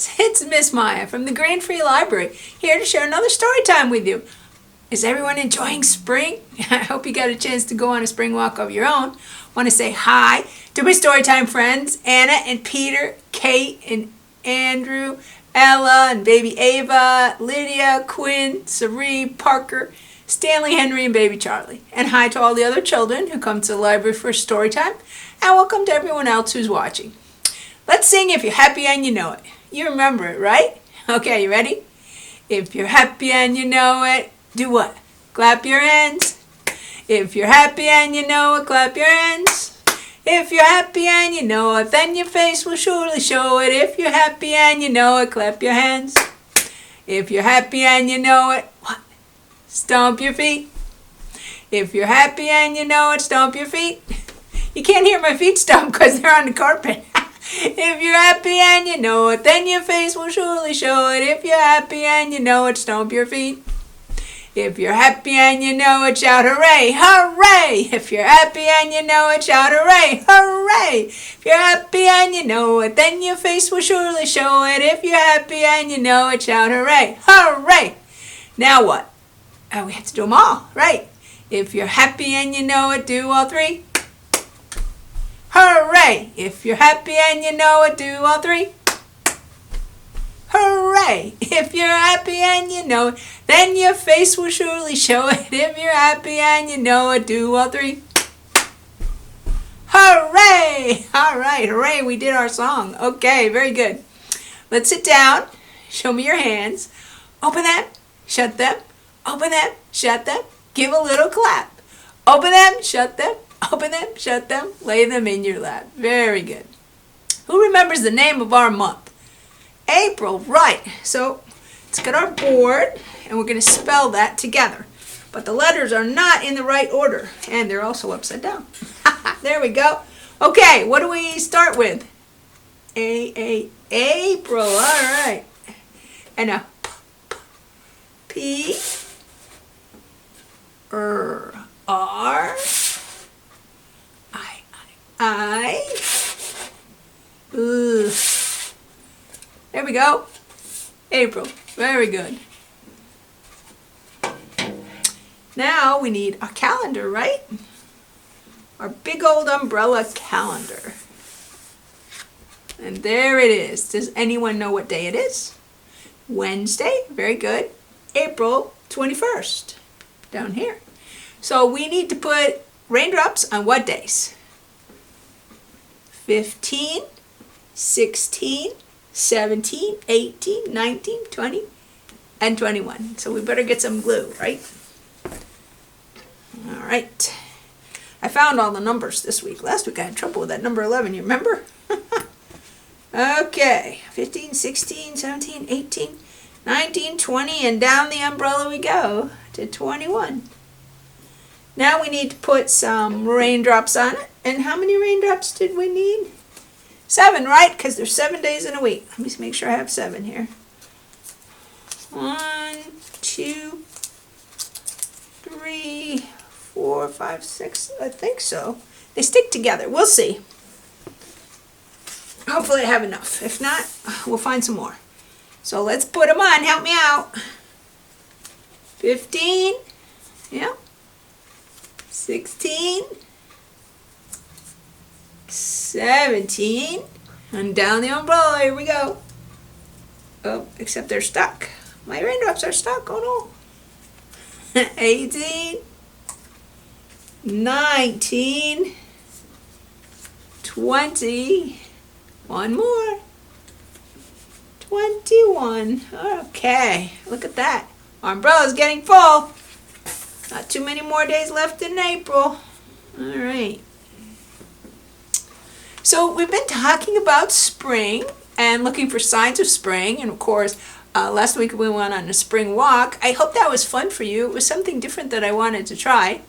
friends, it's Miss Maya from the Grain Free Library, here to share another story time with you. Is everyone enjoying spring? I hope you got a chance to go on a spring walk of your own. Want to say hi to my story time friends, Anna and Peter, Kate and Andrew, Ella and baby Ava, Lydia, Quinn, Cerie, Parker, Stanley, Henry, and baby Charlie. And hi to all the other children who come to the library for story time. And welcome to everyone else who's watching. Let's sing If You're Happy and You Know It. You remember it, right? Okay, you ready? If you're happy and you know it, do what? Clap your hands. If you're happy and you know it, clap your hands. If you're happy and you know it, then your face will surely show it. If you're happy and you know it, clap your hands. If you're happy and you know it, what? Stomp your feet. If you're happy and you know it, stomp your feet. You can't hear my feet stomp because they're on the carpet. If you're happy and you know it, then your face will surely show it. If you're happy and you know it, stomp your feet. If you're happy and you know it, shout hooray, hooray! If you're happy and you know it, shout hooray, hooray! If you're happy and you know it, then your face will surely show it. If you're happy and you know it, shout hooray, hooray! Now what? We have to do them all, right? If you're happy and you know it, do all three. Hooray! If you're happy and you know it, do all three. Hooray! If you're happy and you know it, then your face will surely show it. If you're happy and you know it, do all three. Hooray! All right, hooray, we did our song. Okay, very good. Let's sit down. Show me your hands. Open them, shut them. Open them, shut them. Give a little clap. Open them, shut them. Open them, shut them, lay them in your lap. Very good. Who remembers the name of our month? April, right. So let's get our board and we're going to spell that together. But the letters are not in the right order and they're also upside down. There we go. Okay, what do we start with? April, all right. And a P, R, Ooh. There we go. April. Very good. Now we need a calendar, right? Our big old umbrella calendar. And there it is. Does anyone know what day it is? Wednesday. Very good. April 21st. Down here. So we need to put raindrops on what days? 15, 16, 17, 18, 19, 20, and 21. So we better get some glue, right? All right. I found all the numbers this week. Last week I had trouble with that number 11, you remember? Okay, 15, 16, 17, 18, 19, 20, and down the umbrella we go to 21. Now we need to put some raindrops on it. And how many raindrops did we need? 7, right? Because there's 7 days in a week. Let me make sure I have 7 here. 1, 2, 3, 4, 5, 6. I think so. They stick together. We'll see. Hopefully I have enough. If not, we'll find some more. So let's put them on. Help me out. 15. Yeah. 16. 17. And down the umbrella. Here we go. Oh, except they're stuck. My raindrops are stuck. Oh no. 18. 19. 20. One more. 21. Okay, look at that. Our umbrella's getting full. Not too many more days left in April. All right. So we've been talking about spring and looking for signs of spring. And of course, last week we went on a spring walk. I hope that was fun for you. It was something different that I wanted to try.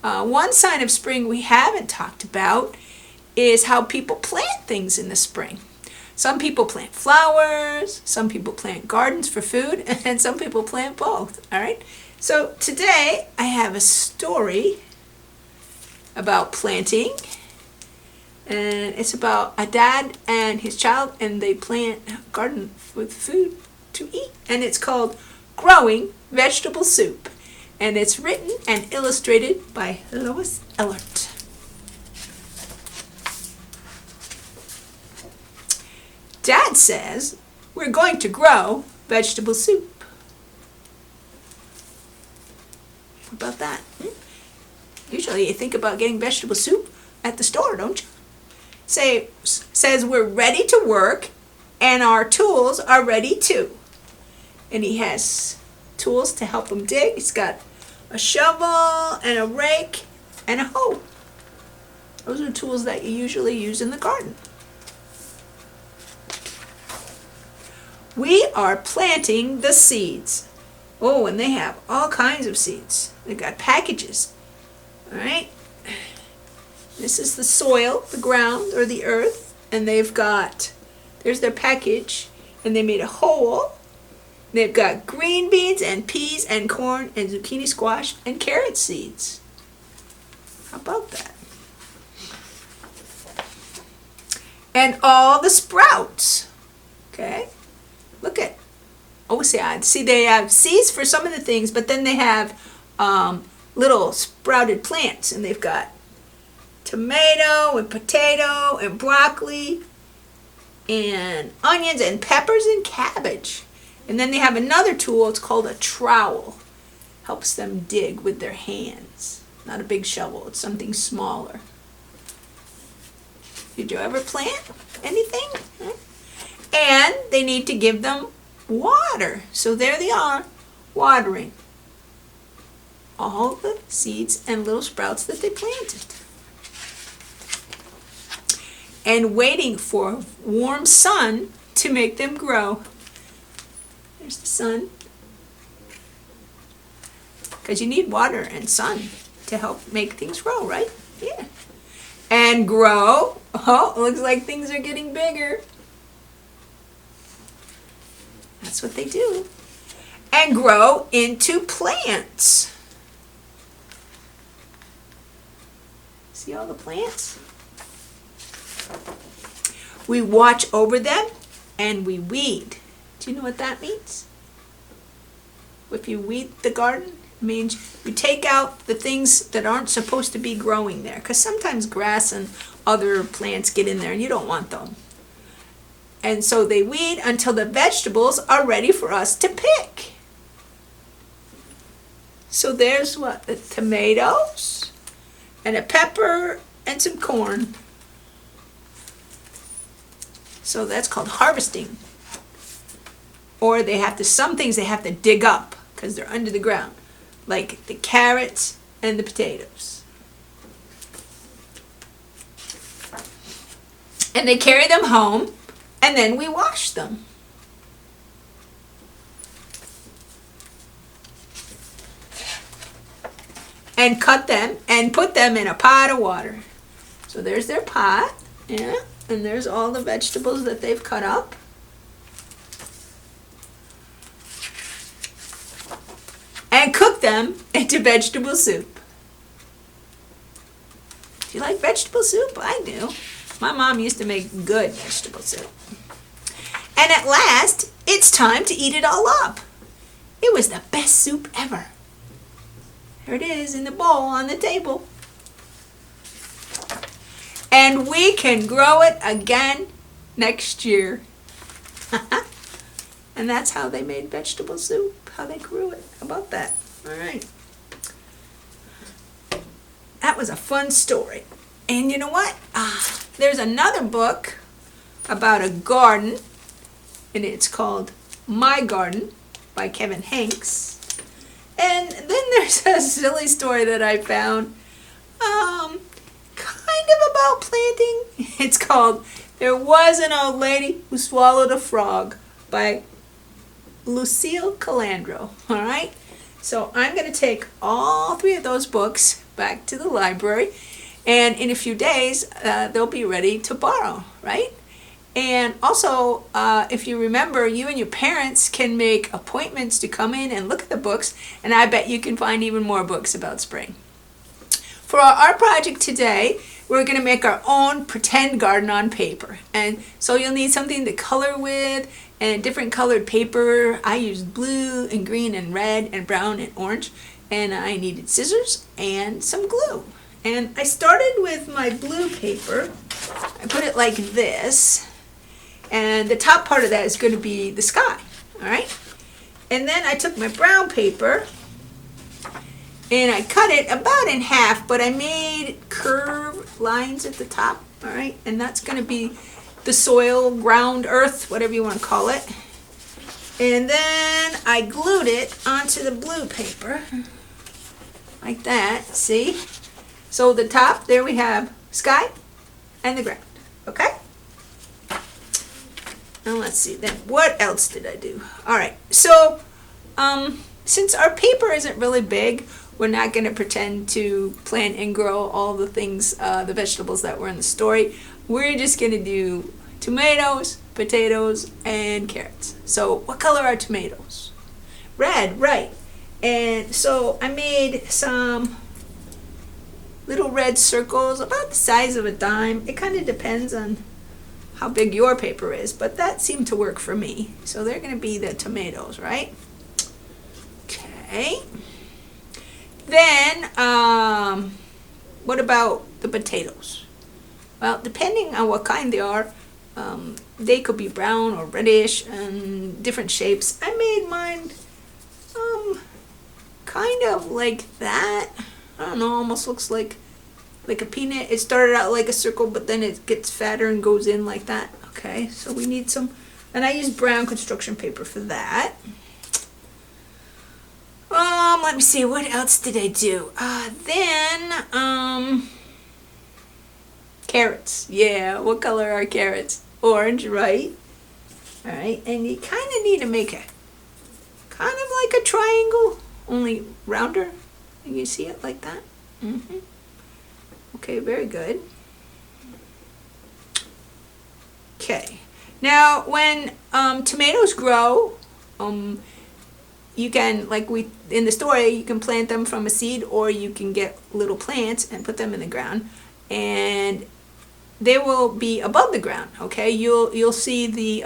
One sign of spring we haven't talked about is how people plant things in the spring. Some people plant flowers, some people plant gardens for food, and some people plant both, all right? So today I have a story about planting And it's about a dad and his child, and they plant a garden with food to eat. And it's called Growing Vegetable Soup. And it's written and illustrated by Lois Ehlert. Dad says we're going to grow vegetable soup. What about that? Usually you think about getting vegetable soup at the store, don't you? Says we're ready to work and our tools are ready too. And he has tools to help him dig. He's got a shovel and a rake and a hoe. Those are tools that you usually use in the garden. We are planting the seeds. Oh, and they have all kinds of seeds. They've got packages. All right. This is the soil, the ground, or the earth. And there's their package. And they made a hole. They've got green beans and peas and corn and zucchini squash and carrot seeds. How about that? And all the sprouts. Okay. Look at, see, they have seeds for some of the things, but then they have little sprouted plants, and they've got tomato and potato and broccoli and onions and peppers and cabbage. And then they have another tool, it's called a trowel. Helps them dig with their hands. Not a big shovel, it's something smaller. Did you ever plant anything? And they need to give them water. So there they are, watering all the seeds and little sprouts that they planted. And waiting for warm sun to make them grow. There's the sun. Because you need water and sun to help make things grow, right? Yeah. And grow. Oh, it looks like things are getting bigger. That's what they do. And grow into plants. See all the plants? We watch over them and we weed. Do you know what that means? If you weed the garden, it means you take out the things that aren't supposed to be growing there. Because sometimes grass and other plants get in there and you don't want them. And so they weed until the vegetables are ready for us to pick. So there's what? The tomatoes and a pepper and some corn. So that's called harvesting. Or some things they have to dig up because they're under the ground. Like the carrots and the potatoes. And they carry them home. And then we wash them. And cut them and put them in a pot of water. So there's their pot, yeah, and there's all the vegetables that they've cut up. And cook them into vegetable soup. Do you like vegetable soup? I do. My mom used to make good vegetable soup. And at last, it's time to eat it all up. It was the best soup ever. There it is in the bowl on the table. And we can grow it again next year. And that's how they made vegetable soup, how they grew it. How about that? All right. That was a fun story. And you know what? There's another book about a garden, and it's called My Garden by Kevin Hanks. And then there's a silly story that I found, kind of about planting. It's called There Was an Old Lady Who Swallowed a Frog by Lucille Calandro. All right? So I'm going to take all three of those books back to the library, and in a few days, they'll be ready to borrow, right? And also, if you remember, you and your parents can make appointments to come in and look at the books, and I bet you can find even more books about spring. For our art project today, we're going to make our own pretend garden on paper. And so you'll need something to color with and different colored paper. I used blue and green and red and brown and orange. And I needed scissors and some glue. And I started with my blue paper. I put it like this. And the top part of that is going to be the sky. All right. And then I took my brown paper and I cut it about in half, but I made curved lines at the top, all right? And that's going to be the soil, ground, earth, whatever you want to call it. And then I glued it onto the blue paper, like that, see? So the top, there we have sky and the ground, okay? And let's see, then what else did I do? All right, so since our paper isn't really big, we're not going to pretend to plant and grow all the things, the vegetables that were in the story. We're just going to do tomatoes, potatoes, and carrots. So what color are tomatoes? Red, right. And so I made some little red circles about the size of a dime. It kind of depends on how big your paper is, but that seemed to work for me. So they're going to be the tomatoes, right? Okay. Then, what about the potatoes? Well, depending on what kind they are, they could be brown or reddish and different shapes. I made mine kind of like that. I don't know, almost looks like a peanut. It started out like a circle, but then it gets fatter and goes in like that. Okay, so we need some, and I used brown construction paper for that. Let me see, what else did I do? Then, carrots. Yeah, what color are carrots? Orange, right? All right, and you kind of need to make it kind of like a triangle, only rounder. And you see it like that? Mm-hmm. Okay, very good. Okay, now when tomatoes grow, you can, like we in the story, you can plant them from a seed, or you can get little plants and put them in the ground, and they will be above the ground. Okay, you'll see the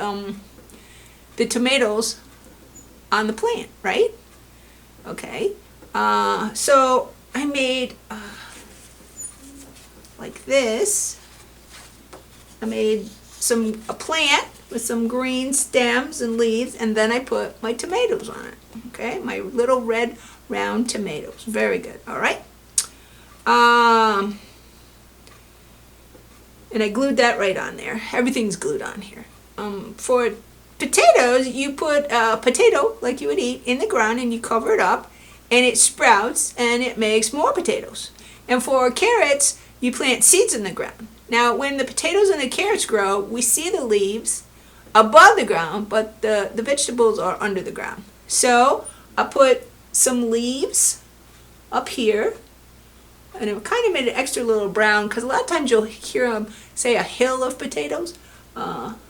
tomatoes on the plant, right? Okay, so I made like this. I made a plant with some green stems and leaves, and then I put my tomatoes on it. Okay, my little red round tomatoes. Very good. All right. And I glued that right on there. Everything's glued on here. For potatoes, you put a potato like you would eat in the ground, and you cover it up, and it sprouts and it makes more potatoes. And for carrots, you plant seeds in the ground. Now, when the potatoes and the carrots grow, we see the leaves above the ground, but the vegetables are under the ground. So I put some leaves up here, and it kind of made it extra little brown, because a lot of times you'll hear them say a hill of potatoes.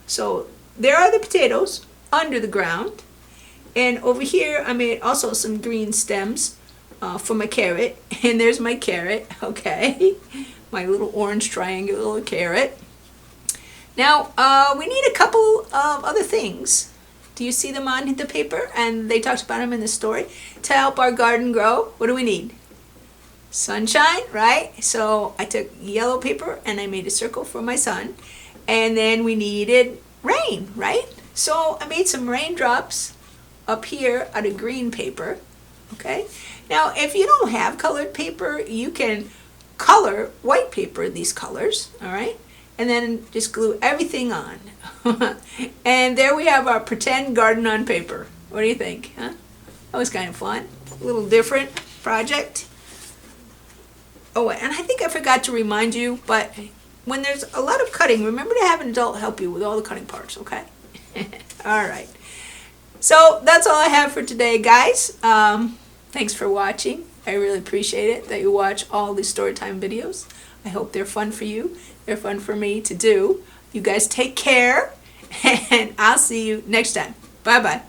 So there are the potatoes under the ground. And over here I made also some green stems for my carrot. And there's my carrot, okay. My little orange triangular carrot. Now, we need a couple of other things. Do you see them on the paper? And they talked about them in the story. To help our garden grow, what do we need? Sunshine, right? So I took yellow paper and I made a circle for my sun. And then we needed rain, right? So I made some raindrops up here out of green paper, okay? Now, if you don't have colored paper, you can color white paper these colors, all right? And then just glue everything on. And there we have our pretend garden on paper. What do you think, huh? That was kind of fun. A little different project. Oh, and I think I forgot to remind you, but when there's a lot of cutting, remember to have an adult help you with all the cutting parts, okay? All right. So that's all I have for today, guys. Thanks for watching. I really appreciate it that you watch all these Storytime videos. I hope they're fun for you. They're fun for me to do. You guys take care, and I'll see you next time. Bye-bye.